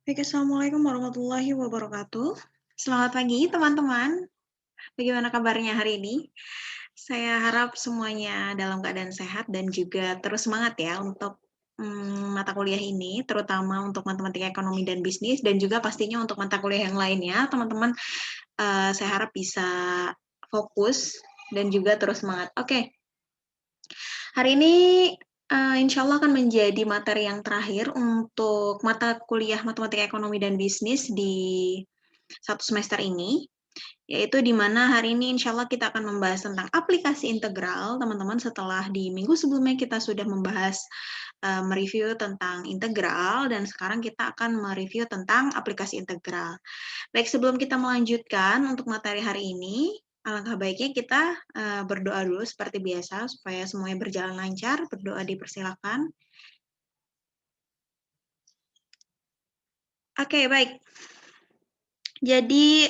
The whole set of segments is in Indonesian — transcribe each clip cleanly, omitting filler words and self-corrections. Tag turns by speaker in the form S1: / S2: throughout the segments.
S1: Baik, assalamualaikum warahmatullahi wabarakatuh. Selamat pagi teman-teman. Bagaimana kabarnya hari ini? Saya harap semuanya dalam keadaan sehat dan juga terus semangat ya untuk mata kuliah ini, terutama untuk matematika ekonomi dan bisnis, dan juga pastinya untuk mata kuliah yang lainnya, teman-teman. Saya harap bisa fokus dan juga terus semangat. Oke, hari ini insya Allah akan menjadi materi yang terakhir untuk mata kuliah matematika ekonomi dan bisnis di satu semester ini, yaitu di mana hari ini insya Allah kita akan membahas tentang aplikasi integral, teman-teman, setelah di minggu sebelumnya kita sudah membahas mereview tentang integral, dan sekarang kita akan mereview tentang aplikasi integral. Baik, sebelum kita melanjutkan untuk materi hari ini, alangkah baiknya kita berdoa dulu seperti biasa supaya semuanya berjalan lancar. Berdoa dipersilakan. Oke, baik. Jadi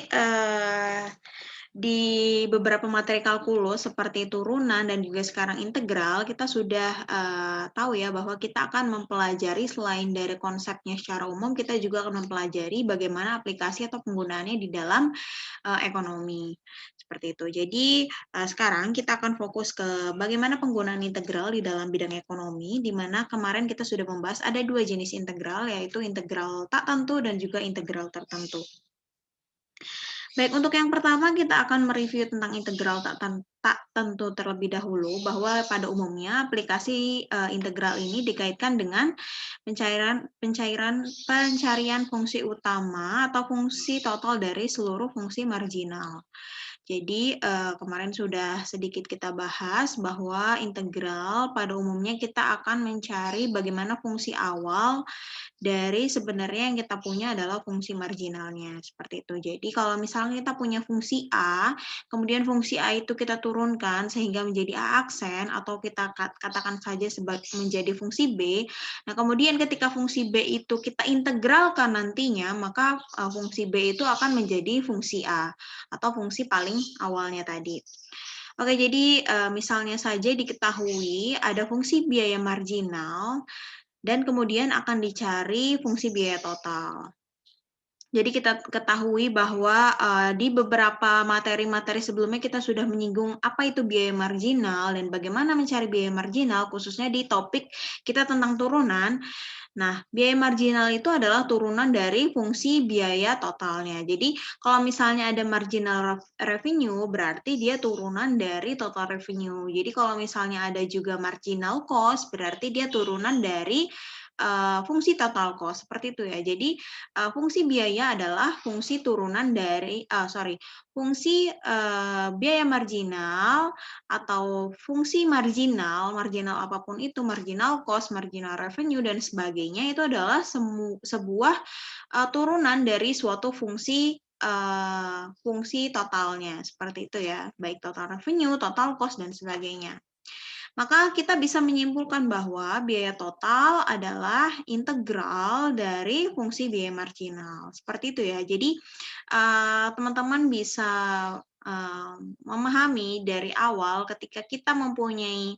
S1: di beberapa materi kalkulus seperti turunan dan juga sekarang integral, kita sudah tahu ya bahwa kita akan mempelajari selain dari konsepnya secara umum, kita juga akan mempelajari bagaimana aplikasi atau penggunaannya di dalam ekonomi. Seperti itu. Jadi sekarang kita akan fokus ke bagaimana penggunaan integral di dalam bidang ekonomi, di mana kemarin kita sudah membahas ada dua jenis integral, yaitu integral tak tentu dan juga integral tertentu. Baik, untuk yang pertama kita akan mereview tentang integral tak tentu terlebih dahulu, bahwa pada umumnya aplikasi integral ini dikaitkan dengan pencarian fungsi utama atau fungsi total dari seluruh fungsi marginal. Jadi kemarin sudah sedikit kita bahas bahwa integral pada umumnya kita akan mencari bagaimana fungsi awal dari sebenarnya yang kita punya adalah fungsi marginalnya, seperti itu. Jadi kalau misalnya kita punya fungsi A, kemudian fungsi A itu kita turunkan sehingga menjadi A aksen, atau kita katakan saja menjadi fungsi B. Nah, kemudian ketika fungsi B itu kita integralkan nantinya, maka fungsi B itu akan menjadi fungsi A, atau fungsi paling awalnya tadi. Oke, jadi misalnya saja diketahui ada fungsi biaya marginal, dan kemudian akan dicari fungsi biaya total. Jadi kita ketahui bahwa di beberapa materi-materi sebelumnya kita sudah menyinggung apa itu biaya marginal dan bagaimana mencari biaya marginal, khususnya di topik kita tentang turunan. Nah, biaya marginal itu adalah turunan dari fungsi biaya totalnya. Jadi, kalau misalnya ada marginal revenue, berarti dia turunan dari total revenue. Jadi, kalau misalnya ada juga marginal cost, berarti dia turunan dari fungsi total cost, seperti itu ya. Jadi, fungsi biaya adalah fungsi turunan dari, fungsi biaya marginal atau fungsi marginal apapun itu, marginal cost, marginal revenue, dan sebagainya, itu adalah sebuah turunan dari suatu fungsi totalnya, seperti itu ya, baik total revenue, total cost, dan sebagainya. Maka kita bisa menyimpulkan bahwa biaya total adalah integral dari fungsi biaya marginal. Seperti itu ya. Jadi teman-teman bisa memahami dari awal ketika kita mempunyai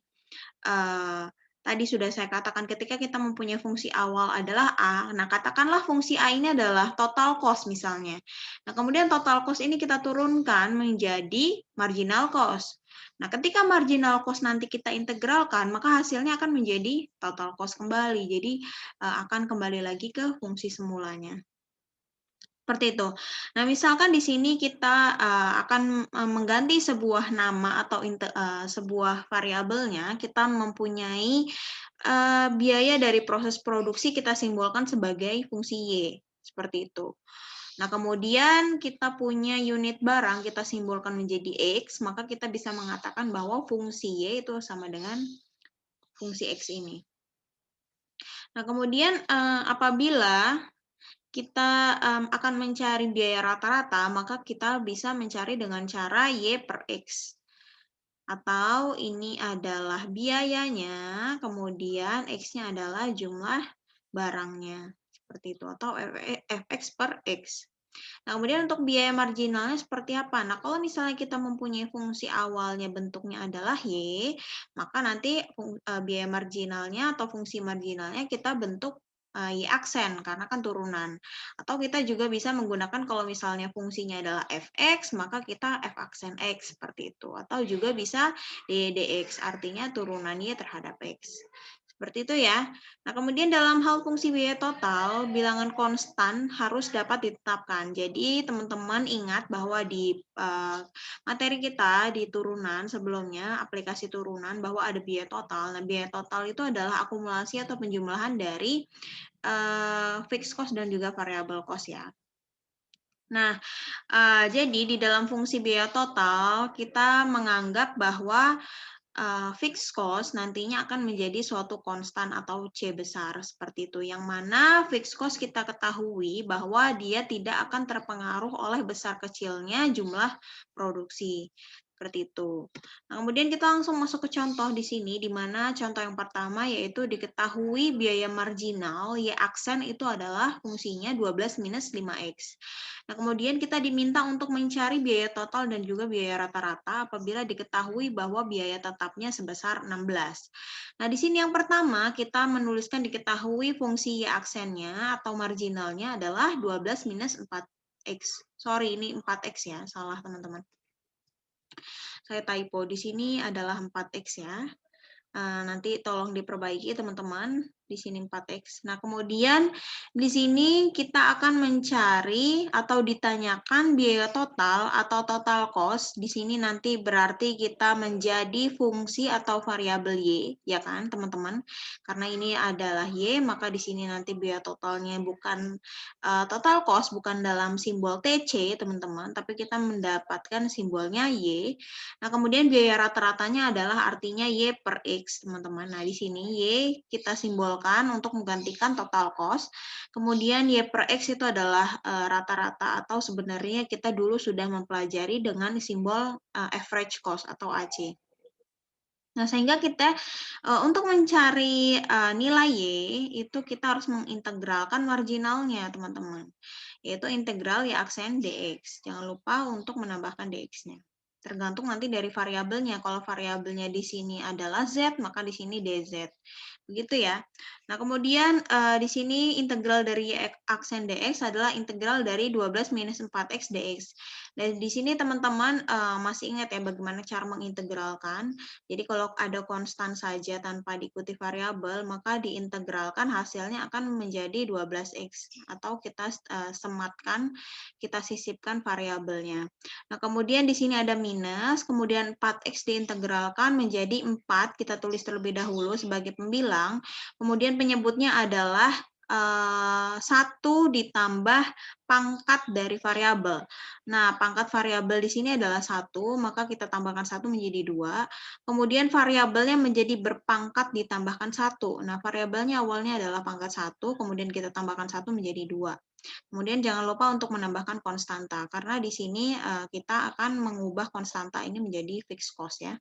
S1: tadi sudah saya katakan, ketika kita mempunyai fungsi awal adalah A, nah katakanlah fungsi A ini adalah total cost misalnya. Nah, kemudian total cost ini kita turunkan menjadi marginal cost. Nah, ketika marginal cost nanti kita integralkan, maka hasilnya akan menjadi total cost kembali. Jadi, akan kembali lagi ke fungsi semulanya. Seperti itu. Nah, misalkan di sini kita akan mengganti sebuah nama atau sebuah variabelnya, kita mempunyai biaya dari proses produksi kita simbolkan sebagai fungsi Y, seperti itu. Nah, kemudian kita punya unit barang, kita simbolkan menjadi X, maka kita bisa mengatakan bahwa fungsi Y itu sama dengan fungsi X ini. Nah, kemudian apabila kita akan mencari biaya rata-rata, maka kita bisa mencari dengan cara Y per X. Atau ini adalah biayanya, kemudian X-nya adalah jumlah barangnya. Seperti itu, atau Fx per X. Nah, kemudian untuk biaya marginalnya seperti apa? Nah, kalau misalnya kita mempunyai fungsi awalnya bentuknya adalah Y, maka nanti biaya marginalnya atau fungsi marginalnya kita bentuk Y aksen, karena kan turunan. Atau kita juga bisa menggunakan kalau misalnya fungsinya adalah fx, maka kita f aksen x, seperti itu. Atau juga bisa dx, artinya turunan Y terhadap x. Seperti itu ya. Nah, kemudian dalam hal fungsi biaya total, bilangan konstan harus dapat ditetapkan. Jadi, teman-teman ingat bahwa di materi kita di turunan sebelumnya, aplikasi turunan, bahwa ada biaya total. Nah, biaya total itu adalah akumulasi atau penjumlahan dari fixed cost dan juga variable cost ya. Nah, jadi di dalam fungsi biaya total, kita menganggap bahwa fixed cost nantinya akan menjadi suatu konstan atau C besar seperti itu. Yang mana fixed cost kita ketahui bahwa dia tidak akan terpengaruh oleh besar kecilnya jumlah produksi. Seperti itu. Nah, kemudian kita langsung masuk ke contoh di sini, di mana contoh yang pertama yaitu diketahui biaya marginal Y aksen itu adalah fungsinya 12 minus 5X. Nah, kemudian kita diminta untuk mencari biaya total dan juga biaya rata-rata apabila diketahui bahwa biaya tetapnya sebesar 16. Nah, di sini yang pertama kita menuliskan diketahui fungsi Y aksennya atau marginalnya adalah 12 minus 4X. Sorry, ini 4X ya, salah teman-teman. Saya typo, di sini adalah 4X ya. Nanti tolong diperbaiki teman-teman, di sini 4X. Nah, kemudian di sini kita akan mencari atau ditanyakan biaya total atau total cost. Di sini nanti berarti kita menjadi fungsi atau variabel Y, ya kan teman-teman? Karena ini adalah Y, maka di sini nanti biaya totalnya bukan total cost, bukan dalam simbol TC teman-teman, tapi kita mendapatkan simbolnya Y. Nah, kemudian biaya rata-ratanya adalah artinya Y per X, teman-teman. Nah, di sini Y kita simbolkan untuk menggantikan total cost. Kemudian Y per X itu adalah rata-rata atau sebenarnya kita dulu sudah mempelajari dengan simbol average cost atau AC. Nah, sehingga kita untuk mencari nilai Y, itu kita harus mengintegralkan marginalnya, teman-teman. Yaitu integral Y aksen dx. Jangan lupa untuk menambahkan dx-nya. Tergantung nanti dari variabelnya. Kalau variabelnya di sini adalah Z, maka di sini dz. Begitu ya. Nah, kemudian di sini integral dari Y aksen dx adalah integral dari 12 minus 4x dx. Dan di sini teman-teman masih ingat ya bagaimana cara mengintegralkan. Jadi kalau ada konstan saja tanpa diikuti variabel, maka diintegralkan hasilnya akan menjadi 12x. Atau kita sematkan, kita sisipkan variabelnya. Nah, kemudian di sini ada minus, kemudian 4x diintegralkan menjadi 4, kita tulis terlebih dahulu sebagai pembilang, kemudian penyebutnya adalah 1 ditambah pangkat dari variabel. Nah, pangkat variabel di sini adalah 1, maka kita tambahkan 1 menjadi 2. Kemudian variabelnya menjadi berpangkat ditambahkan 1. Nah, variabelnya awalnya adalah pangkat 1, kemudian kita tambahkan 1 menjadi 2. Kemudian jangan lupa untuk menambahkan konstanta, karena di sini kita akan mengubah konstanta ini menjadi fixed cost ya.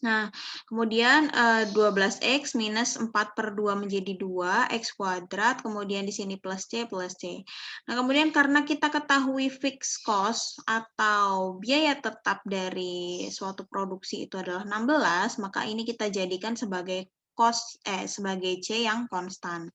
S1: Nah, kemudian 12x minus 4 per 2 menjadi 2, x kuadrat, kemudian di sini plus C plus C. Nah, kemudian karena kita ketahui fixed cost atau biaya tetap dari suatu produksi itu adalah 16, maka ini kita jadikan sebagai sebagai C yang konstan.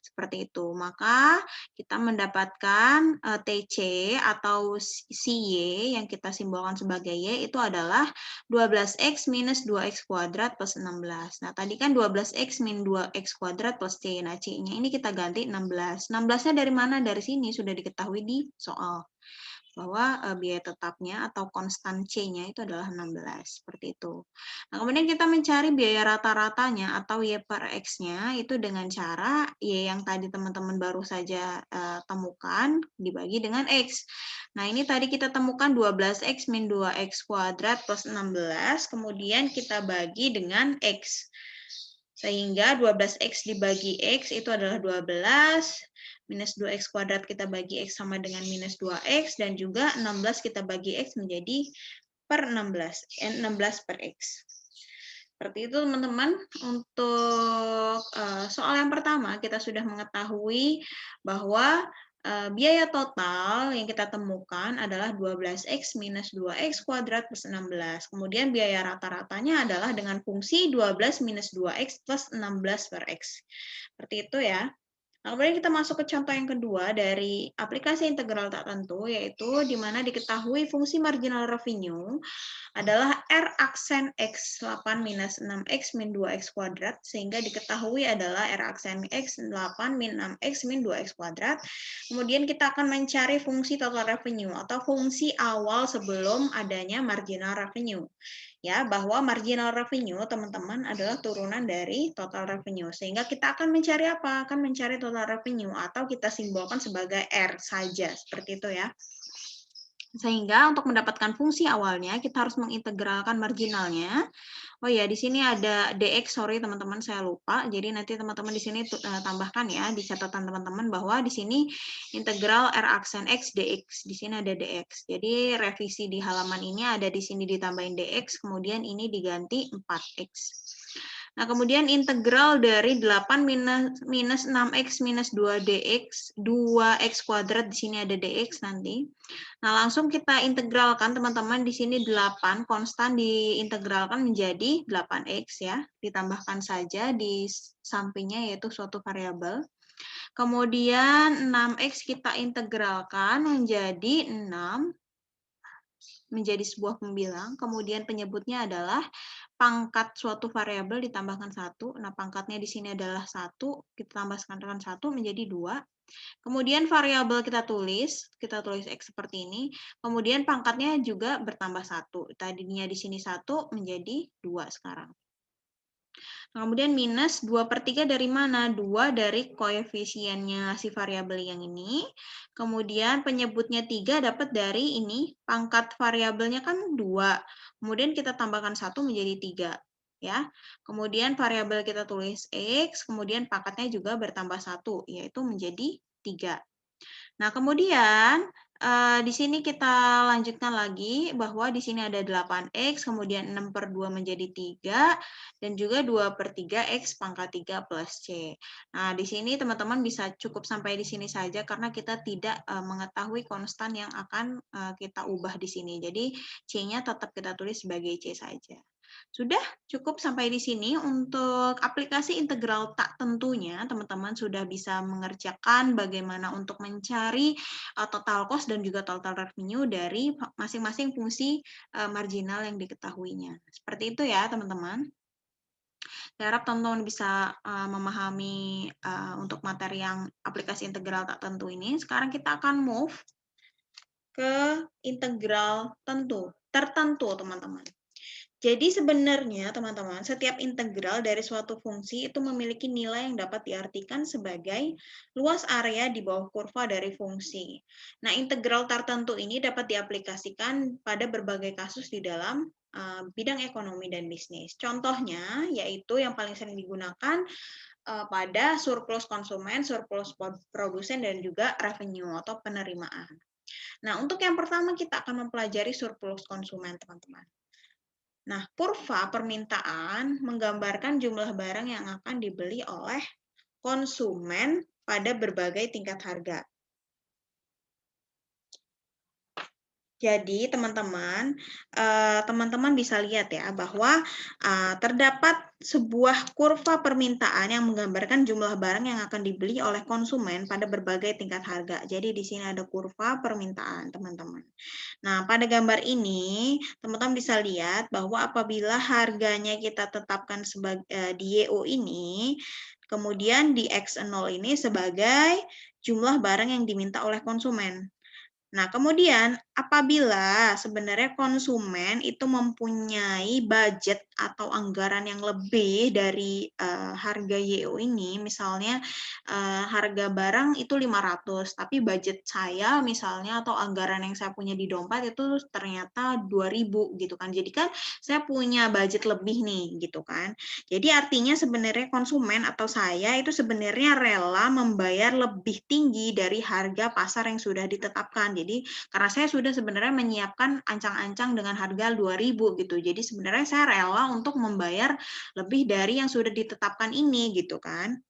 S1: Seperti itu. Maka kita mendapatkan TC atau si Y yang kita simbolkan sebagai Y itu adalah 12x minus 2x kuadrat plus 16. Nah, tadi kan 12x min 2x kuadrat plus C. Nah, C-nya ini kita ganti 16. 16-nya dari mana? Dari sini sudah diketahui di soal. Bahwa biaya tetapnya atau konstan C-nya itu adalah 16, seperti itu. Nah, kemudian kita mencari biaya rata-ratanya atau Y per X-nya itu dengan cara Y yang tadi teman-teman baru saja temukan dibagi dengan X. Nah, ini tadi kita temukan 12X min 2X kuadrat plus 16, kemudian kita bagi dengan X. Sehingga 12X dibagi X itu adalah 12, minus 2X kuadrat kita bagi X sama dengan minus 2X, dan juga 16 kita bagi X menjadi per 16, 16 per X. Seperti itu teman-teman, untuk soal yang pertama kita sudah mengetahui bahwa biaya total yang kita temukan adalah 12x minus 2x kuadrat plus 16. Kemudian biaya rata-ratanya adalah dengan fungsi 12 minus 2x plus 16 per x. Seperti itu ya. Nah, kemudian kita masuk ke contoh yang kedua dari aplikasi integral tak tentu, yaitu di mana diketahui fungsi marginal revenue adalah R aksen X 8 minus 6X min 2X kuadrat, sehingga diketahui adalah R aksen X 8 min 6X min 2X kuadrat. Kemudian kita akan mencari fungsi total revenue atau fungsi awal sebelum adanya marginal revenue. Ya, bahwa marginal revenue teman-teman adalah turunan dari total revenue. Sehingga kita akan mencari apa? Akan mencari total revenue atau kita simbolkan sebagai R saja, seperti itu ya. Sehingga untuk mendapatkan fungsi awalnya kita harus mengintegralkan marginalnya. Oh ya, di sini ada dx, sorry teman-teman saya lupa. Jadi nanti teman-teman di sini tambahkan ya di catatan teman-teman bahwa di sini integral r aksen x dx. Di sini ada dx. Jadi revisi di halaman ini ada di sini ditambahin dx, kemudian ini diganti 4x. Nah, kemudian integral dari 8 minus 6x minus 2dx, 2x kuadrat, di sini ada dx nanti. Nah, langsung kita integralkan teman-teman, di sini 8 konstan diintegralkan menjadi 8x ya, ditambahkan saja di sampingnya yaitu suatu variabel. Kemudian 6x kita integralkan menjadi 6 menjadi sebuah pembilang, kemudian penyebutnya adalah pangkat suatu variabel ditambahkan 1. Nah, pangkatnya di sini adalah 1, kita tambahkan dengan 1 menjadi 2. Kemudian variabel kita tulis X seperti ini. Kemudian pangkatnya juga bertambah 1. Tadinya di sini 1 menjadi 2 sekarang. Nah, kemudian minus 2/3 dari mana? 2 dari koefisiennya si variabel yang ini. Kemudian penyebutnya 3 dapat dari ini. Pangkat variabelnya kan 2. Kemudian kita tambahkan 1 menjadi 3. Ya. Kemudian variabel kita tulis X, kemudian pangkatnya juga bertambah 1, yaitu menjadi 3. Nah, kemudian di sini kita lanjutkan lagi bahwa di sini ada 8x, kemudian 6/2 menjadi 3, dan juga 2/3 x pangkat 3 plus c. Nah, di sini teman-teman bisa cukup sampai di sini saja karena kita tidak mengetahui konstan yang akan kita ubah di sini. Jadi, c-nya tetap kita tulis sebagai c saja. Sudah cukup sampai di sini untuk aplikasi integral tak tentunya, teman-teman sudah bisa mengerjakan bagaimana untuk mencari total cost dan juga total revenue dari masing-masing fungsi marginal yang diketahuinya. Seperti itu ya, teman-teman. Saya harap teman-teman bisa memahami untuk materi yang aplikasi integral tak tentu ini. Sekarang kita akan move ke integral tertentu, teman-teman. Jadi sebenarnya teman-teman, setiap integral dari suatu fungsi itu memiliki nilai yang dapat diartikan sebagai luas area di bawah kurva dari fungsi. Nah, integral tertentu ini dapat diaplikasikan pada berbagai kasus di dalam bidang ekonomi dan bisnis. Contohnya yaitu yang paling sering digunakan pada surplus konsumen, surplus produsen, dan juga revenue atau penerimaan. Nah, untuk yang pertama kita akan mempelajari surplus konsumen, teman-teman. Nah, kurva permintaan menggambarkan jumlah barang yang akan dibeli oleh konsumen pada berbagai tingkat harga. Jadi, teman-teman bisa lihat ya bahwa terdapat sebuah kurva permintaan yang menggambarkan jumlah barang yang akan dibeli oleh konsumen pada berbagai tingkat harga. Jadi, di sini ada kurva permintaan, teman-teman. Nah, pada gambar ini, teman-teman bisa lihat bahwa apabila harganya kita tetapkan sebagai di YO ini, kemudian di X0 ini sebagai jumlah barang yang diminta oleh konsumen. Nah, kemudian apabila sebenarnya konsumen itu mempunyai budget atau anggaran yang lebih dari harga YO ini, misalnya harga barang itu 500, tapi budget saya misalnya atau anggaran yang saya punya di dompet itu ternyata 2.000 gitu kan. Jadi kan saya punya budget lebih nih gitu kan. Jadi artinya sebenarnya konsumen atau saya itu sebenarnya rela membayar lebih tinggi dari harga pasar yang sudah ditetapkan. Jadi karena saya sudah sebenarnya menyiapkan ancang-ancang dengan harga 2.000 gitu. Jadi sebenarnya saya rela untuk membayar lebih dari yang sudah ditetapkan ini gitu kan.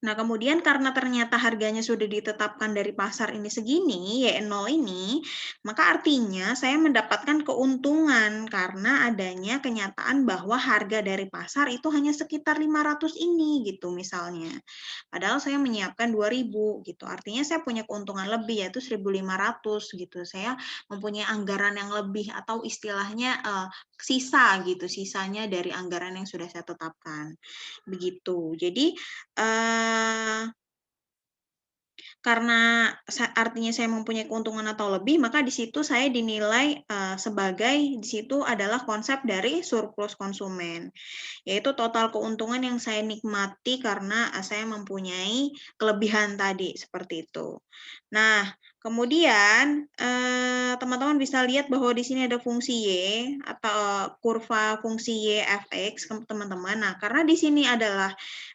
S1: Nah, kemudian karena ternyata harganya sudah ditetapkan dari pasar ini segini, Y0 ini, maka artinya saya mendapatkan keuntungan karena adanya kenyataan bahwa harga dari pasar itu hanya sekitar 500 ini gitu misalnya. Padahal saya menyiapkan 2.000 gitu. Artinya saya punya keuntungan lebih yaitu 1.500 gitu. Saya mempunyai anggaran yang lebih atau istilahnya sisa gitu, sisanya dari anggaran yang sudah saya tetapkan. Begitu. Jadi karena artinya saya mempunyai keuntungan atau lebih, maka di situ saya dinilai sebagai di situ adalah konsep dari surplus konsumen, yaitu total keuntungan yang saya nikmati karena saya mempunyai kelebihan tadi, seperti itu. Nah, kemudian teman-teman bisa lihat bahwa di sini ada fungsi Y atau kurva fungsi Y fx, teman-teman. Nah, karena di sini adalah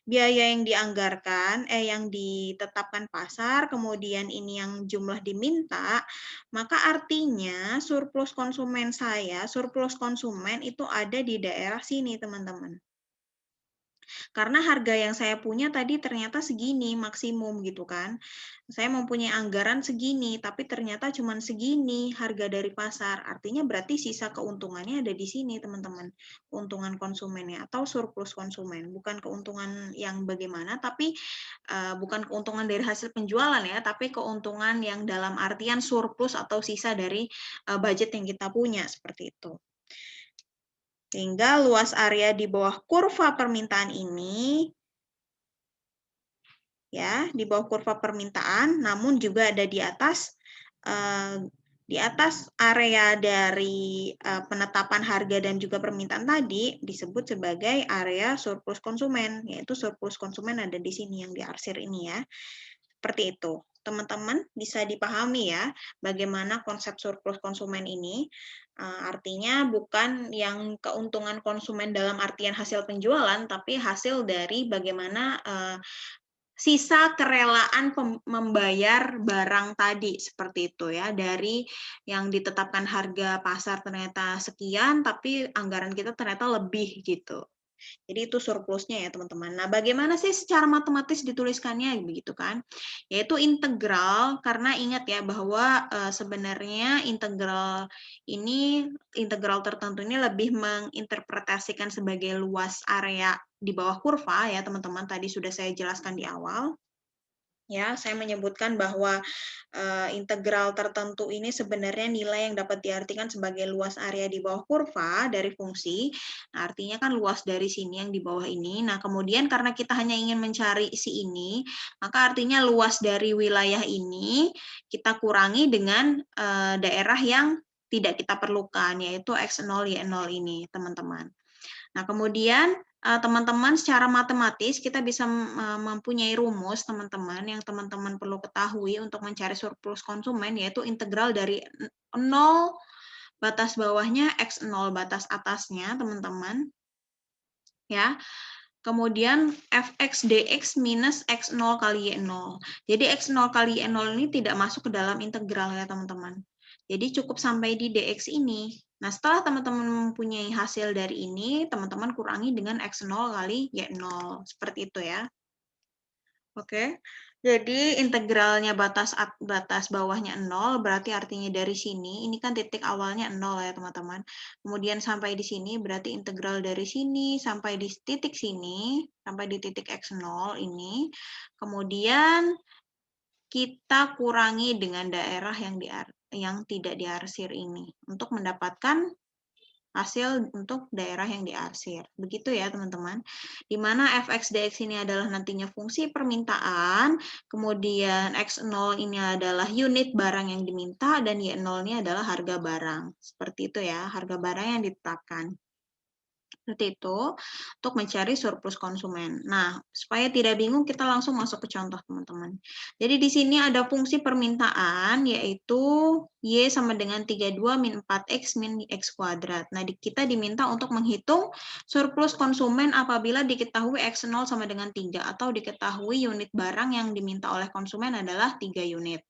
S1: biaya yang dianggarkan, yang ditetapkan pasar, kemudian ini yang jumlah diminta, maka artinya surplus konsumen surplus konsumen itu ada di daerah sini, teman-teman. Karena harga yang saya punya tadi ternyata segini maksimum gitu kan. Saya mempunyai anggaran segini, tapi ternyata cuma segini harga dari pasar. Artinya berarti sisa keuntungannya ada di sini, teman-teman. Keuntungan konsumennya atau surplus konsumen. Bukan keuntungan yang bagaimana, tapi bukan keuntungan dari hasil penjualan ya, tapi keuntungan yang dalam artian surplus atau sisa dari budget yang kita punya, seperti itu. Sehingga luas area di bawah kurva permintaan ini, ya, di bawah kurva permintaan, namun juga ada di atas area dari penetapan harga dan juga permintaan tadi disebut sebagai area surplus konsumen, yaitu surplus konsumen ada di sini yang diarsir ini ya. Seperti itu. Teman-teman bisa dipahami ya bagaimana konsep surplus konsumen ini. Artinya bukan yang keuntungan konsumen dalam artian hasil penjualan, tapi hasil dari bagaimana sisa kerelaan membayar barang tadi, seperti itu ya. Dari yang ditetapkan harga pasar ternyata sekian, tapi anggaran kita ternyata lebih gitu. Jadi itu surplusnya ya teman-teman. Nah, bagaimana sih secara matematis dituliskannya begitu kan? Yaitu integral, karena ingat ya bahwa sebenarnya integral tertentu ini lebih menginterpretasikan sebagai luas area di bawah kurva ya teman-teman. Tadi sudah saya jelaskan di awal. Ya, saya menyebutkan bahwa integral tertentu ini sebenarnya nilai yang dapat diartikan sebagai luas area di bawah kurva dari fungsi. Nah, artinya kan luas dari sini yang di bawah ini. Nah, kemudian karena kita hanya ingin mencari si ini, maka artinya luas dari wilayah ini kita kurangi dengan daerah yang tidak kita perlukan, yaitu X0, Y0 ini, teman-teman. Nah, kemudian teman-teman secara matematis kita bisa mempunyai rumus teman-teman yang teman-teman perlu ketahui untuk mencari surplus konsumen, yaitu integral dari 0 batas bawahnya X0 batas atasnya teman-teman ya. Kemudian fx dx minus x0 kali y0. Jadi x0 kali y0 ini tidak masuk ke dalam integral ya teman-teman. Jadi cukup sampai di dx ini. Nah, setelah teman-teman mempunyai hasil dari ini, teman-teman kurangi dengan x0 kali y0. Seperti itu ya. Oke. Jadi integralnya batas bawahnya 0, berarti artinya dari sini, ini kan titik awalnya 0 ya teman-teman. Kemudian sampai di sini, berarti integral dari sini sampai di titik sini, sampai di titik x0 ini. Kemudian kita kurangi dengan daerah yang tidak diarsir ini, untuk mendapatkan hasil untuk daerah yang diarsir. Begitu ya teman-teman. Di mana fx dx ini adalah nantinya fungsi permintaan, kemudian x0 ini adalah unit barang yang diminta, dan y0 ini adalah harga barang. Seperti itu ya, harga barang yang ditetapkan. Seperti itu, untuk mencari surplus konsumen. Nah, supaya tidak bingung, kita langsung masuk ke contoh, teman-teman. Jadi, di sini ada fungsi permintaan, yaitu Y sama dengan 32 min 4X min X kuadrat. Nah, kita diminta untuk menghitung surplus konsumen apabila diketahui X0 sama dengan 3, atau diketahui unit barang yang diminta oleh konsumen adalah 3 unit.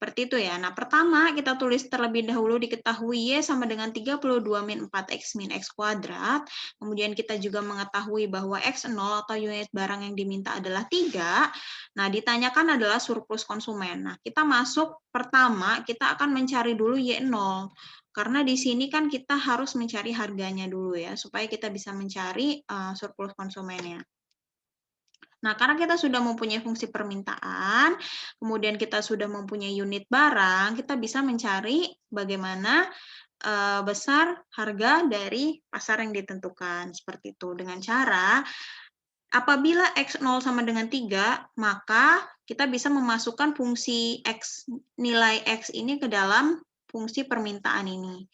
S1: Seperti itu ya. Nah, pertama kita tulis terlebih dahulu diketahui Y sama dengan 32 min 4X min X kuadrat. Kemudian kita juga mengetahui bahwa X0 atau unit barang yang diminta adalah 3. Nah, ditanyakan adalah surplus konsumen. Nah, kita masuk pertama, kita akan mencari dulu Y0. Karena di sini kan kita harus mencari harganya dulu ya, supaya kita bisa mencari surplus konsumennya. Nah, karena kita sudah mempunyai fungsi permintaan, kemudian kita sudah mempunyai unit barang, kita bisa mencari bagaimana besar harga dari pasar yang ditentukan. Seperti itu. Dengan cara, apabila X0 sama dengan 3, maka kita bisa memasukkan fungsi X, nilai X ini ke dalam fungsi permintaan ini.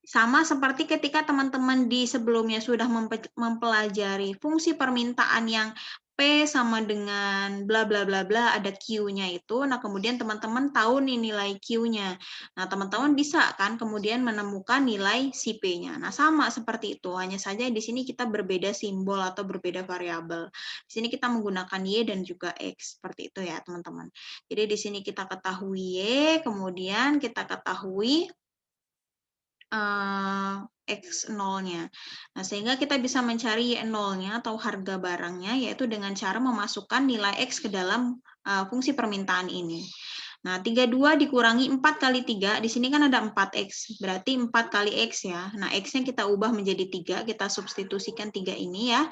S1: Sama seperti ketika teman-teman di sebelumnya sudah mempelajari fungsi permintaan yang P sama dengan bla bla bla bla, ada Q-nya itu. Nah, kemudian teman-teman tahu nih nilai Q-nya. Nah, teman-teman bisa kan kemudian menemukan nilai si P-nya. Nah, sama seperti itu. Hanya saja di sini kita berbeda simbol atau berbeda variabel. Di sini kita menggunakan Y dan juga X. Seperti itu ya, teman-teman. Jadi di sini kita ketahui Y, kemudian kita ketahui X0-nya. Nah, sehingga kita bisa mencari Y0-nya atau harga barangnya, yaitu dengan cara memasukkan nilai X ke dalam fungsi permintaan ini. Nah, 32 dikurangi 4 kali 3, di sini kan ada 4X, berarti 4 kali X ya. Nah, X-nya kita ubah menjadi 3, kita substitusikan 3 ini ya.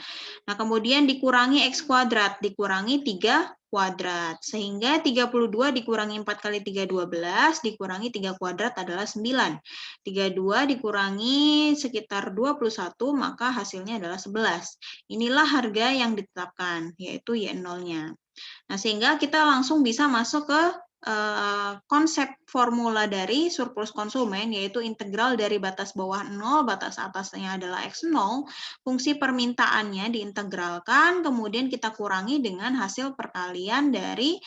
S1: Nah, kemudian dikurangi X kuadrat, dikurangi 3 kuadrat. Sehingga 32 dikurangi 4 kali 3, 12, dikurangi 3 kuadrat adalah 9. 32 dikurangi sekitar 21, maka hasilnya adalah 11. Inilah harga yang ditetapkan, yaitu Y0-nya. Nah, sehingga kita langsung bisa masuk ke konsep formula dari surplus konsumen, yaitu integral dari batas bawah 0, batas atasnya adalah X0, fungsi permintaannya diintegralkan, kemudian kita kurangi dengan hasil perkalian dari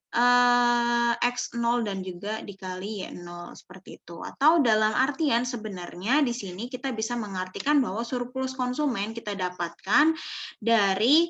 S1: X0 dan juga dikali Y0 seperti itu. Atau dalam artian sebenarnya di sini kita bisa mengartikan bahwa surplus konsumen kita dapatkan dari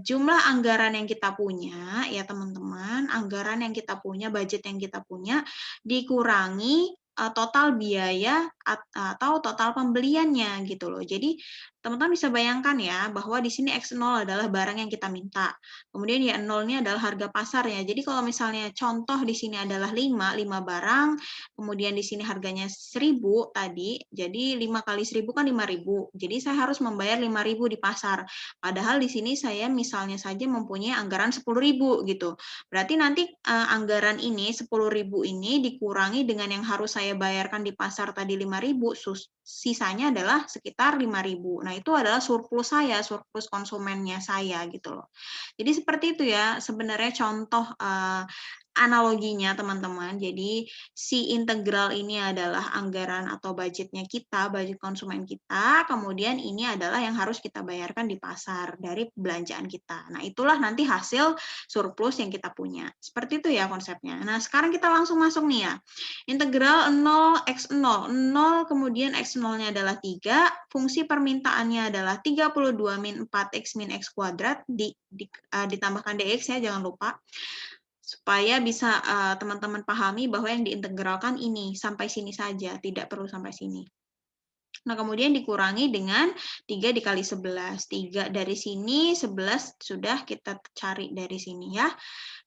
S1: jumlah anggaran yang kita punya ya teman-teman, anggaran yang kita punya, budget yang kita punya dikurangi total biaya atau total pembeliannya gitu loh. Jadi teman-teman bisa bayangkan ya bahwa di sini X0 adalah barang yang kita minta. Kemudian Y0-nya adalah harga pasarnya. Jadi kalau misalnya contoh di sini adalah 5 barang, kemudian di sini harganya 1.000 tadi, jadi 5 kali 1.000 kan 5.000. Jadi saya harus membayar 5.000 di pasar. Padahal di sini saya misalnya saja mempunyai anggaran 10.000 gitu. Berarti nanti anggaran ini 10.000 ini dikurangi dengan yang harus saya bayarkan di pasar tadi 5.000, sisanya adalah sekitar 5.000. Nah, itu adalah surplus saya, surplus konsumennya saya gitu loh. Jadi seperti itu ya sebenarnya contoh analoginya teman-teman. Jadi si integral ini adalah anggaran atau budgetnya kita, budget konsumen kita, kemudian ini adalah yang harus kita bayarkan di pasar dari belanjaan kita. Nah, itulah nanti hasil surplus yang kita punya. Seperti itu ya konsepnya. Nah, sekarang kita langsung masuk nih ya. Integral 0x0, 0 kemudian x0-nya adalah 3, fungsi permintaannya adalah 32 min 4x min x kuadrat, ditambahkan dx ya, jangan lupa. Supaya bisa teman-teman pahami bahwa yang diintegralkan ini, sampai sini saja, tidak perlu sampai sini. Nah, kemudian dikurangi dengan 3 dikali 11. 3 dari sini, 11 sudah kita cari dari sini ya.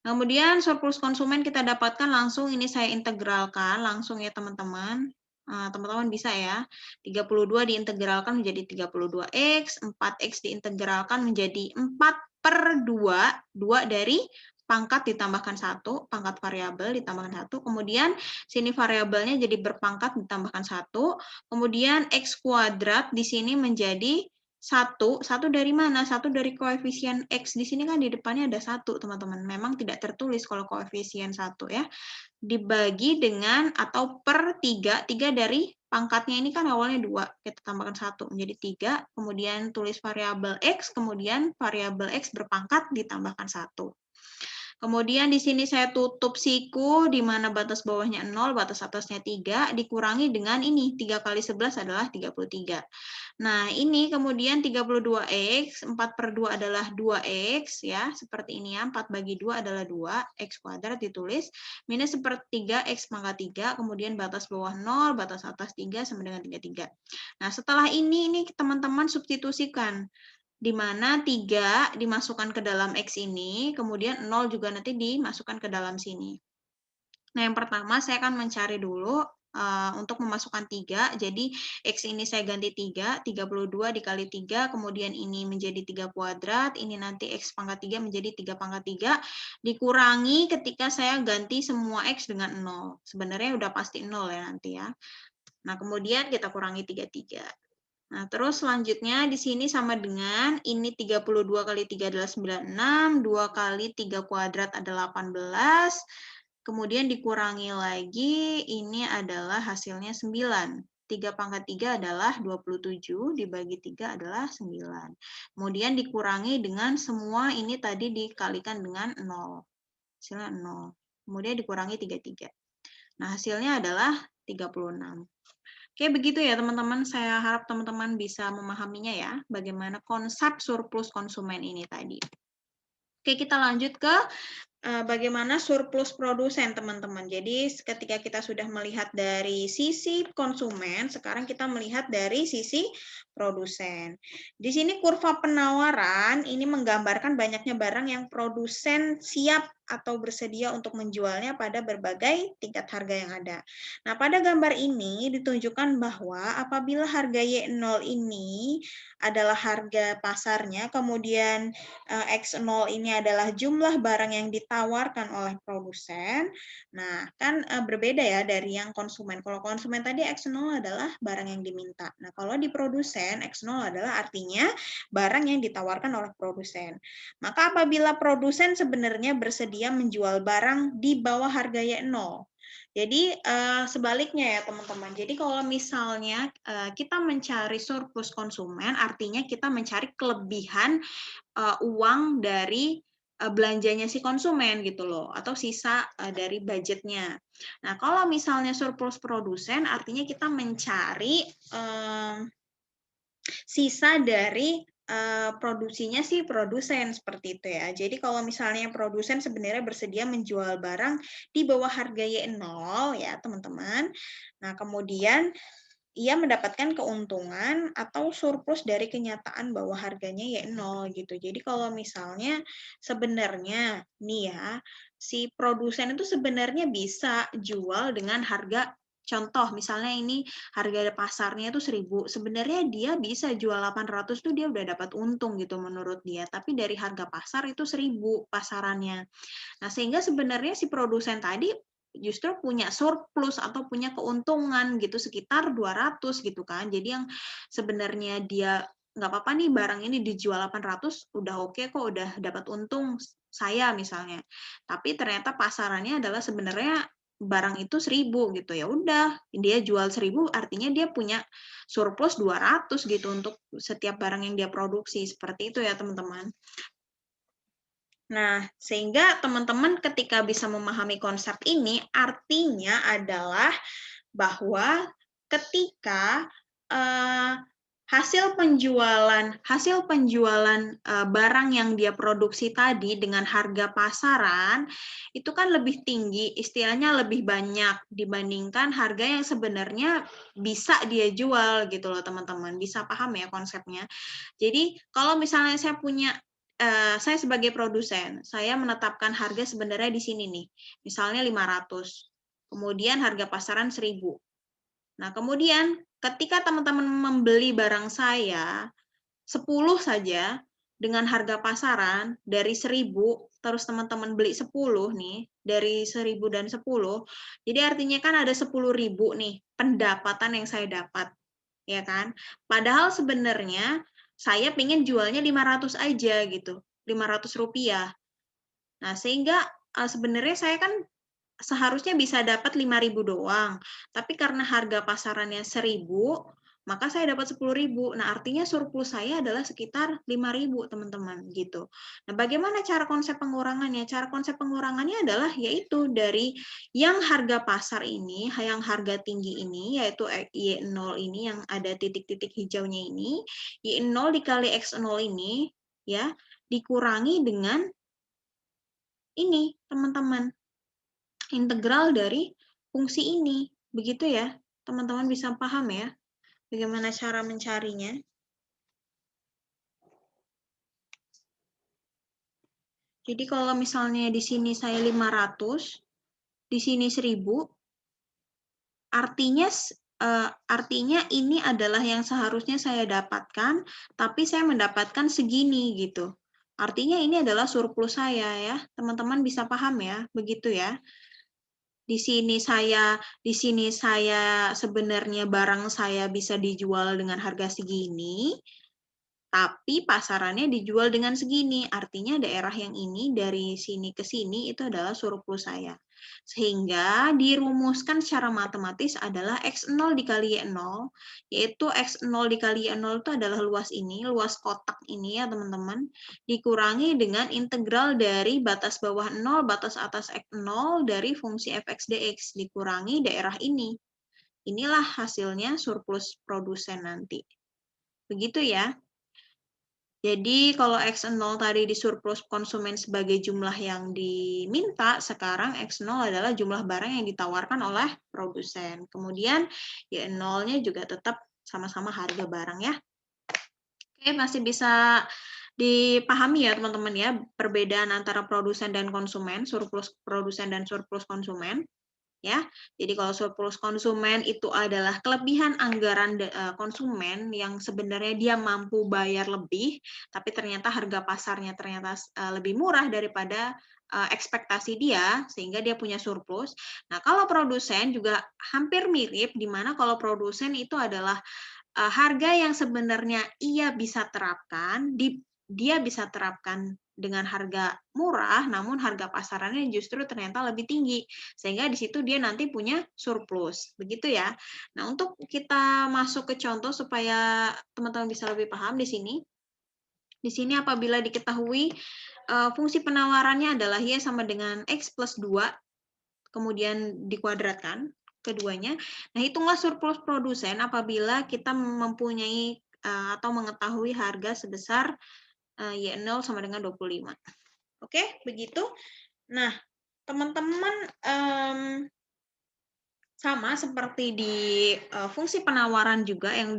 S1: Kemudian surplus konsumen kita dapatkan langsung, ini saya integralkan langsung ya teman-teman. Teman-teman bisa ya, 32 diintegralkan menjadi 32x, 4x diintegralkan menjadi 4/2, 2 dari pangkat ditambahkan 1, pangkat variabel ditambahkan 1, kemudian sini variabelnya jadi berpangkat ditambahkan 1, kemudian x kuadrat di sini menjadi 1 dari mana? 1 dari koefisien X. Di sini kan di depannya ada 1, teman-teman. Memang tidak tertulis kalau koefisien 1 ya. Dibagi dengan atau per 3, 3 dari pangkatnya ini kan awalnya 2, kita tambahkan 1 menjadi 3, kemudian tulis variabel X, kemudian variabel X berpangkat ditambahkan 1. Kemudian di sini saya tutup siku, di mana batas bawahnya 0, batas atasnya 3, dikurangi dengan ini, 3 kali 11 adalah 33. Nah, ini kemudian 32X, 4/2 adalah 2X, ya, seperti ini ya, 4 bagi 2 adalah 2, X kuadrat ditulis, minus 1/3 X pangkat 3, kemudian batas bawah 0, batas atas 3 sama dengan 33. Nah, setelah ini teman-teman substitusikan, di mana 3 dimasukkan ke dalam X ini, kemudian 0 juga nanti dimasukkan ke dalam sini. Nah, yang pertama saya akan mencari dulu untuk memasukkan 3, jadi X ini saya ganti 3, 32 dikali 3, kemudian ini menjadi 3 kuadrat, ini nanti X pangkat 3 menjadi 3 pangkat 3, dikurangi ketika saya ganti semua X dengan 0. Sebenarnya udah pasti 0 ya nanti ya. Nah, kemudian kita kurangi 33. Nah, terus selanjutnya di sini sama dengan ini 32 kali 3 adalah 96, 2 kali 3 kuadrat adalah 18, kemudian dikurangi lagi, ini adalah hasilnya 9. 3 pangkat 3 adalah 27, dibagi 3 adalah 9. Kemudian dikurangi dengan semua ini tadi dikalikan dengan 0. Hasilnya 0. Kemudian dikurangi 33. Nah, hasilnya adalah 36. Oke, begitu ya teman-teman. Saya harap teman-teman bisa memahaminya ya, bagaimana konsep surplus konsumen ini tadi. Oke, kita lanjut ke bagaimana surplus produsen, teman-teman. Jadi, ketika kita sudah melihat dari sisi konsumen, sekarang kita melihat dari sisi produsen. Di sini kurva penawaran ini menggambarkan banyaknya barang yang produsen siap atau bersedia untuk menjualnya pada berbagai tingkat harga yang ada. Nah, pada gambar ini ditunjukkan bahwa apabila harga Y0 ini adalah harga pasarnya, kemudian X0 ini adalah jumlah barang yang ditawarkan oleh produsen. Nah, kan berbeda ya dari yang konsumen. Kalau konsumen tadi X0 adalah barang yang diminta. Nah, kalau di produsen, X0 adalah artinya barang yang ditawarkan oleh produsen. Maka apabila produsen sebenarnya bersedia menjual barang di bawah harga Y0, jadi sebaliknya ya teman-teman. Jadi kalau misalnya kita mencari surplus konsumen, artinya kita mencari kelebihan uang dari belanjanya si konsumen gitu loh, atau sisa dari budgetnya. Nah, kalau misalnya surplus produsen, artinya kita mencari sisa dari produksinya si produsen seperti itu ya. Jadi kalau misalnya produsen sebenarnya bersedia menjual barang di bawah harga Y0 ya teman-teman. Nah, kemudian ia mendapatkan keuntungan atau surplus dari kenyataan bahwa harganya Y0 gitu. Jadi kalau misalnya sebenarnya nih ya, si produsen itu sebenarnya bisa jual dengan harga, contoh misalnya ini harga pasarnya itu 1.000, sebenarnya dia bisa jual 800 tuh dia udah dapat untung gitu menurut dia, tapi dari harga pasar itu 1.000 pasarannya. Nah, sehingga sebenarnya si produsen tadi justru punya surplus atau punya keuntungan gitu sekitar 200 gitu kan. Jadi yang sebenarnya dia nggak apa-apa nih barang ini dijual 800 udah oke kok, udah dapat untung saya misalnya. Tapi ternyata pasarannya adalah sebenarnya barang itu 1.000 gitu, ya udah dia jual 1.000 artinya dia punya surplus 200 gitu untuk setiap barang yang dia produksi, seperti itu ya teman-teman. Nah, sehingga teman-teman ketika bisa memahami konsep ini, artinya adalah bahwa ketika hasil penjualan barang yang dia produksi tadi dengan harga pasaran itu kan lebih tinggi, istilahnya lebih banyak dibandingkan harga yang sebenarnya bisa dia jual gitu loh teman-teman. Bisa paham ya konsepnya? Jadi kalau misalnya saya sebagai produsen, saya menetapkan harga sebenarnya di sini nih, misalnya 500, kemudian harga pasaran 1.000. Nah, kemudian ketika teman-teman membeli barang saya 10 saja dengan harga pasaran dari 1.000, terus teman-teman beli 10 nih, dari 1.000 dan 10, jadi artinya kan ada 10.000 nih pendapatan yang saya dapat, ya kan? Padahal sebenarnya saya pengen jualnya 500 aja gitu, 500 rupiah. Nah, sehingga sebenarnya saya kan seharusnya bisa dapat 5.000 doang, tapi karena harga pasarannya 1.000, maka saya dapat 10.000. Nah, artinya surplus saya adalah sekitar 5.000, teman-teman, gitu. Nah, bagaimana cara konsep pengurangannya? Cara konsep pengurangannya adalah yaitu dari yang harga pasar ini, yang harga tinggi ini, yaitu Y0 ini yang ada titik-titik hijaunya ini, Y0 dikali X0 ini, ya, dikurangi dengan ini, teman-teman, integral dari fungsi ini. Begitu ya, teman-teman bisa paham ya, bagaimana cara mencarinya. Jadi kalau misalnya di sini saya 500, di sini 1000, artinya ini adalah yang seharusnya saya dapatkan, tapi saya mendapatkan segini gitu. Artinya ini adalah surplus saya ya. Teman-teman bisa paham ya, begitu ya. Di sini saya sebenarnya barang saya bisa dijual dengan harga segini, tapi pasarannya dijual dengan segini. Artinya daerah yang ini dari sini ke sini itu adalah surplus saya. Sehingga dirumuskan secara matematis adalah X0 dikali Y0, yaitu X0 dikali Y0 itu adalah luas ini, luas kotak ini ya teman-teman, dikurangi dengan integral dari batas bawah 0, batas atas X0 dari fungsi fx dx, dikurangi daerah ini. Inilah hasilnya surplus produsen nanti. Begitu ya. Jadi kalau X0 tadi di surplus konsumen sebagai jumlah yang diminta, sekarang X0 adalah jumlah barang yang ditawarkan oleh produsen. Kemudian Y0-nya juga tetap sama-sama harga barang ya. Oke, masih bisa dipahami ya teman-teman ya, perbedaan antara produsen dan konsumen, surplus produsen dan surplus konsumen. Ya, jadi kalau surplus konsumen itu adalah kelebihan anggaran konsumen yang sebenarnya dia mampu bayar lebih, tapi ternyata harga pasarnya ternyata lebih murah daripada ekspektasi dia, sehingga dia punya surplus. Nah, kalau produsen juga hampir mirip, di mana kalau produsen itu adalah harga yang sebenarnya ia bisa terapkan, dia bisa terapkan dengan harga murah, namun harga pasarannya justru ternyata lebih tinggi, sehingga di situ dia nanti punya surplus, begitu ya. Nah, untuk kita masuk ke contoh supaya teman-teman bisa lebih paham di sini. Di sini apabila diketahui fungsi penawarannya adalah Y sama dengan X plus 2, kemudian dikuadratkan keduanya. Nah, hitunglah surplus produsen apabila kita mempunyai atau mengetahui harga sebesar Y0 sama dengan 25. Oke, begitu. Nah, teman-teman sama seperti di fungsi penawaran juga yang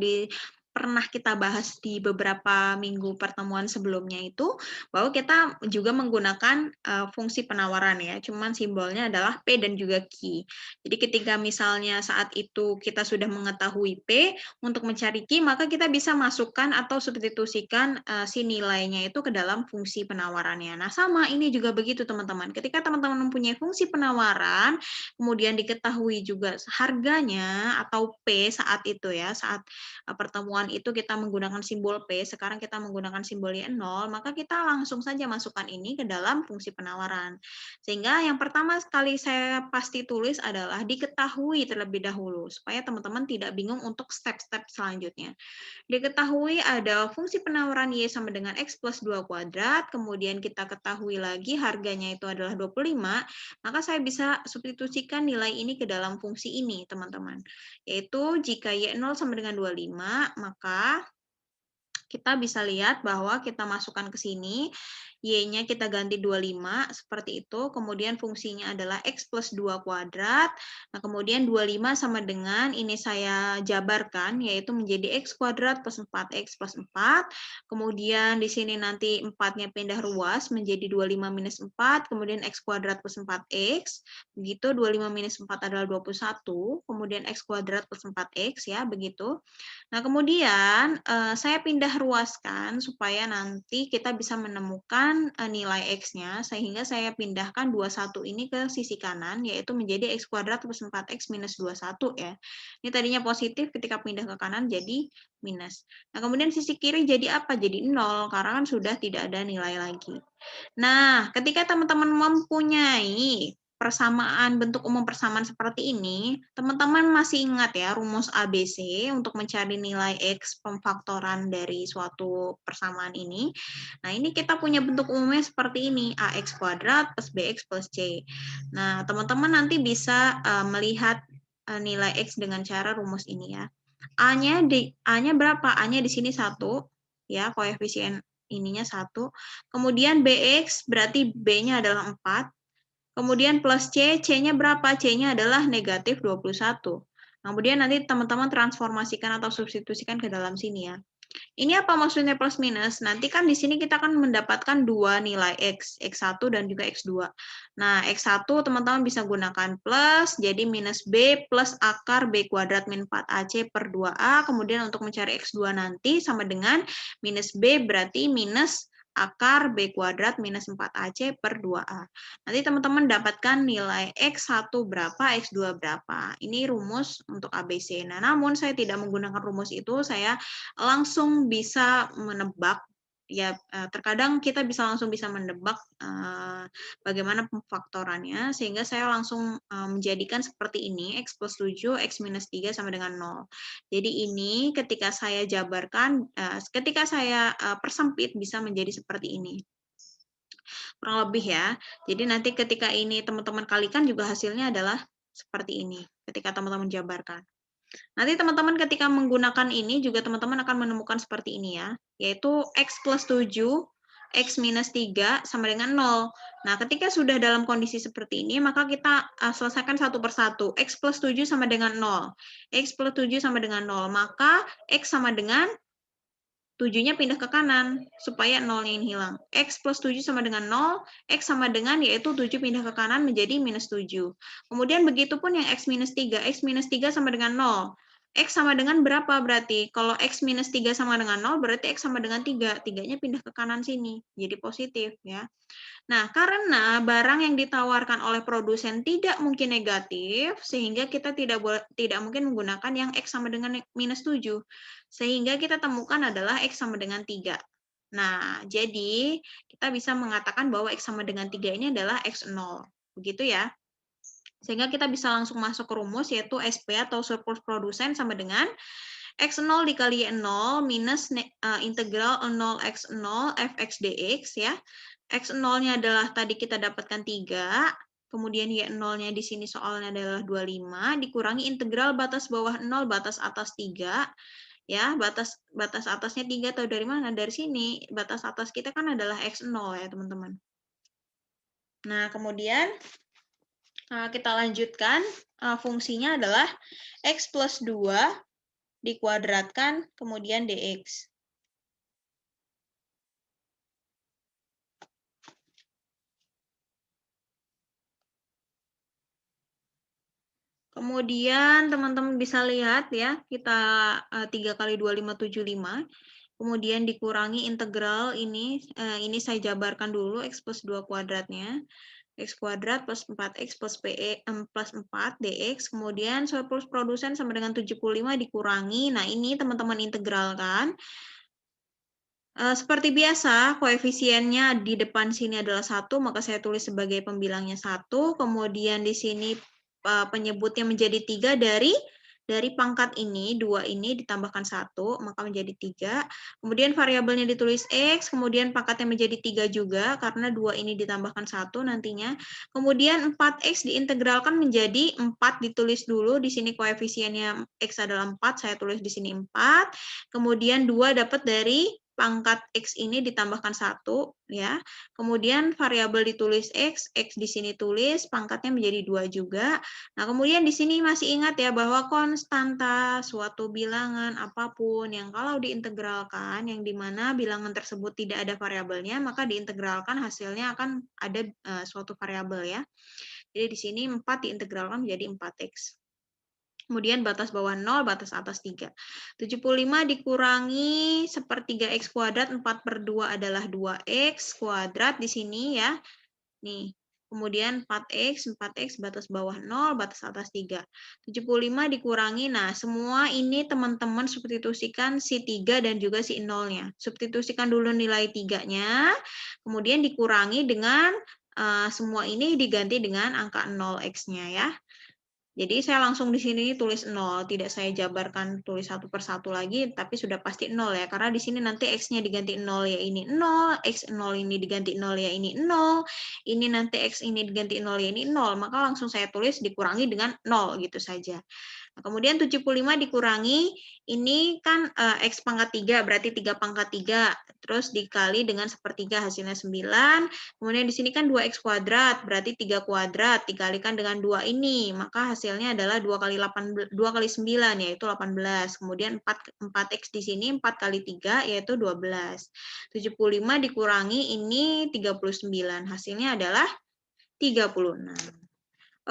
S1: pernah kita bahas di beberapa minggu pertemuan sebelumnya itu, bahwa kita juga menggunakan fungsi penawaran ya, cuman simbolnya adalah P dan juga Q. Jadi ketika misalnya saat itu kita sudah mengetahui P, untuk mencari Q, maka kita bisa masukkan atau substitusikan si nilainya itu ke dalam fungsi penawarannya. Nah, sama ini juga begitu teman-teman. Ketika teman-teman mempunyai fungsi penawaran, kemudian diketahui juga harganya atau P saat itu ya, saat pertemuan itu kita menggunakan simbol P, sekarang kita menggunakan simbol Y0, maka kita langsung saja masukkan ini ke dalam fungsi penawaran. Sehingga yang pertama sekali saya pasti tulis adalah diketahui terlebih dahulu, supaya teman-teman tidak bingung untuk step-step selanjutnya. Diketahui ada fungsi penawaran Y sama dengan X plus 2 kuadrat, kemudian kita ketahui lagi harganya itu adalah 25, maka saya bisa substitusikan nilai ini ke dalam fungsi ini, teman-teman. Yaitu jika Y0 sama dengan 25, maka kita bisa lihat bahwa kita masukkan ke sini, Y-nya kita ganti 25, seperti itu. Kemudian fungsinya adalah X plus 2 kuadrat. Nah, kemudian 25 sama dengan, ini saya jabarkan, yaitu menjadi X kuadrat plus 4X plus 4. Kemudian di sini nanti 4-nya pindah ruas, menjadi 25 minus 4, kemudian X kuadrat plus 4X. Begitu, 25 minus 4 adalah 21, kemudian X kuadrat plus 4X, ya, begitu. Nah, kemudian saya pindah ruaskan supaya nanti kita bisa menemukan nilai X-nya, sehingga saya pindahkan 21 ini ke sisi kanan, yaitu menjadi X kuadrat plus 4X minus 21 ya. Ini tadinya positif, ketika pindah ke kanan jadi minus. Nah, kemudian sisi kiri jadi apa? Jadi 0, karena kan sudah tidak ada nilai lagi. Nah, ketika teman-teman mempunyai persamaan, bentuk umum persamaan seperti ini, teman-teman masih ingat ya rumus ABC untuk mencari nilai X pemfaktoran dari suatu persamaan ini. Nah, ini kita punya bentuk umumnya seperti ini, AX kuadrat plus BX plus C. Nah, teman-teman nanti bisa melihat nilai X dengan cara rumus ini ya. A-nya berapa? A-nya di sini 1, ya, koefisien ininya 1. Kemudian BX berarti B-nya adalah 4. Kemudian plus C, C-nya berapa? C-nya adalah negatif 21. Kemudian nanti teman-teman transformasikan atau substitusikan ke dalam sini ya. Ini apa maksudnya plus minus? Nanti kan di sini kita akan mendapatkan dua nilai X, X1 dan juga X2. Nah, X1 teman-teman bisa gunakan plus, jadi minus B plus akar B kuadrat min 4AC per 2A. Kemudian untuk mencari X2 nanti sama dengan minus B berarti minus akar B kuadrat minus 4AC per 2A. Nanti teman-teman dapatkan nilai X1 berapa, X2 berapa. Ini rumus untuk ABC. Nah, namun saya tidak menggunakan rumus itu, saya langsung bisa menebak. Ya, terkadang kita langsung bisa menebak bagaimana pemfaktorannya, sehingga saya langsung menjadikan seperti ini, X plus 7, X minus 3 sama dengan 0. Jadi ini ketika saya jabarkan, ketika saya persempit bisa menjadi seperti ini. Kurang lebih ya. Jadi nanti ketika ini teman-teman kalikan juga hasilnya adalah seperti ini, ketika teman-teman jabarkan. Nanti teman-teman ketika menggunakan ini juga teman-teman akan menemukan seperti ini ya, yaitu X plus 7, X minus 3 sama dengan 0. Nah, ketika sudah dalam kondisi seperti ini, maka kita selesaikan satu persatu. X plus 7 sama dengan 0. X plus 7 sama dengan 0. Maka X sama dengan 7-nya pindah ke kanan, supaya 0-nya ini hilang. X plus 7 sama dengan 0, X sama dengan, yaitu 7 pindah ke kanan menjadi minus 7. Kemudian begitu pun yang X minus 3, X minus 3 sama dengan 0. X sama dengan berapa berarti? Kalau X minus 3 sama dengan 0, berarti X sama dengan 3. 3-nya pindah ke kanan sini, jadi positif ya. Nah, karena barang yang ditawarkan oleh produsen tidak mungkin negatif, sehingga kita tidak mungkin menggunakan yang X sama dengan minus 7. Sehingga kita temukan adalah X sama dengan 3. Nah, jadi kita bisa mengatakan bahwa X sama dengan 3 ini adalah X0. Begitu ya. Sehingga kita bisa langsung masuk ke rumus, yaitu SP atau surplus produsen sama dengan X0 dikali Y0 minus integral 0x0 fx dx ya. X0-nya adalah tadi kita dapatkan 3, kemudian Y0-nya di sini soalnya adalah 25, dikurangi integral batas bawah 0, batas atas 3, ya, batas atasnya 3 atau dari mana? Dari sini, batas atas kita kan adalah X0 ya, teman-teman. Nah, kemudian kita lanjutkan, fungsinya adalah X plus 2 dikuadratkan, kemudian dx. Kemudian teman-teman bisa lihat ya, kita 3 kali 2575, kemudian dikurangi integral ini saya jabarkan dulu, X plus 2 kuadratnya, X kuadrat plus 4X plus PE plus 4 DX, kemudian surplus produsen sama dengan 75 dikurangi, nah ini teman-teman integralkan. Seperti biasa, koefisiennya di depan sini adalah 1, maka saya tulis sebagai pembilangnya 1, kemudian di sini penyebutnya menjadi 3 dari pangkat ini, 2 ini ditambahkan 1, maka menjadi 3. Kemudian variabelnya ditulis X, kemudian pangkatnya menjadi 3 juga, karena 2 ini ditambahkan 1 nantinya. Kemudian 4X diintegralkan menjadi 4, ditulis dulu, di sini koefisiennya X adalah 4, saya tulis di sini 4. Kemudian 2 dapat dari pangkat X ini ditambahkan 1, ya. Kemudian variabel ditulis X, X di sini tulis, pangkatnya menjadi 2 juga. Nah, kemudian di sini masih ingat ya bahwa konstanta suatu bilangan apapun yang kalau diintegralkan, yang dimana bilangan tersebut tidak ada variabelnya, maka diintegralkan hasilnya akan ada suatu variabel ya. Jadi di sini 4 diintegralkan menjadi 4X. Kemudian batas bawah 0, batas atas 3. 75 dikurangi sepertiga X kuadrat, 4 per 2 adalah 2X kuadrat di sini ya. Nih, kemudian 4X, batas bawah 0, batas atas 3. 75 dikurangi, nah semua ini teman-teman substitusikan si 3 dan juga si 0-nya. Substitusikan dulu nilai 3-nya, kemudian dikurangi dengan semua ini diganti dengan angka 0 X-nya ya. Jadi saya langsung di sini tulis 0, tidak saya jabarkan tulis satu per satu lagi, tapi sudah pasti 0 ya, karena di sini nanti X-nya diganti 0 ya ini 0, X0 ini diganti 0 ya ini 0, ini nanti X ini diganti 0 ya ini 0, maka langsung saya tulis dikurangi dengan 0 gitu saja. Nah, kemudian 75 dikurangi, ini kan X pangkat 3, berarti 3 pangkat 3, terus dikali dengan sepertiga hasilnya 9, kemudian di sini kan 2X kuadrat, berarti 3 kuadrat, dikalikan dengan 2 ini, maka hasilnya adalah 2 kali 9, yaitu 18, kemudian 4X di sini, 4 kali 3, yaitu 12. 75 dikurangi ini 39, hasilnya adalah 36.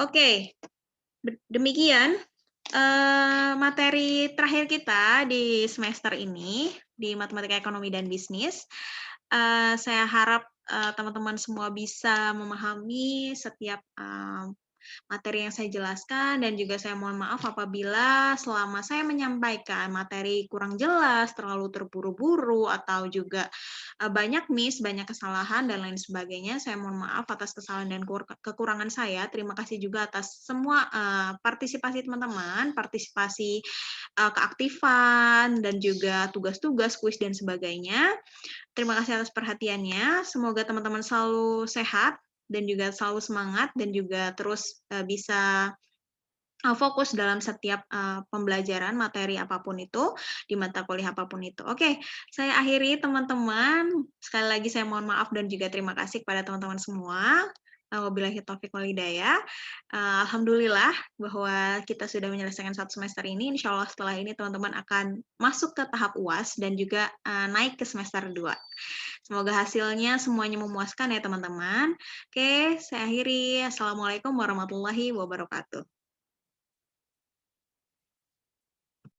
S1: Oke, demikian materi terakhir kita di semester ini di Matematika Ekonomi dan Bisnis. Saya harap teman-teman semua bisa memahami setiap materi yang saya jelaskan, dan juga saya mohon maaf apabila selama saya menyampaikan materi kurang jelas, terlalu terburu-buru, atau juga banyak miss, banyak kesalahan, dan lain sebagainya. Saya mohon maaf atas kesalahan dan kekurangan saya. Terima kasih juga atas semua partisipasi teman-teman, partisipasi keaktifan, dan juga tugas-tugas, kuis, dan sebagainya. Terima kasih atas perhatiannya. Semoga teman-teman selalu sehat, dan juga selalu semangat, dan juga terus bisa fokus dalam setiap pembelajaran materi apapun itu, di mata kuliah apapun itu. Oke, saya akhiri teman-teman. Sekali lagi saya mohon maaf dan juga terima kasih kepada teman-teman semua. Wabillahi taufiq wal hidayah. Alhamdulillah bahwa kita sudah menyelesaikan 1 semester ini. Insya Allah setelah ini teman-teman akan masuk ke tahap UAS dan juga naik ke semester 2. Semoga hasilnya semuanya memuaskan ya teman-teman. Oke, saya akhiri. Assalamualaikum warahmatullahi wabarakatuh.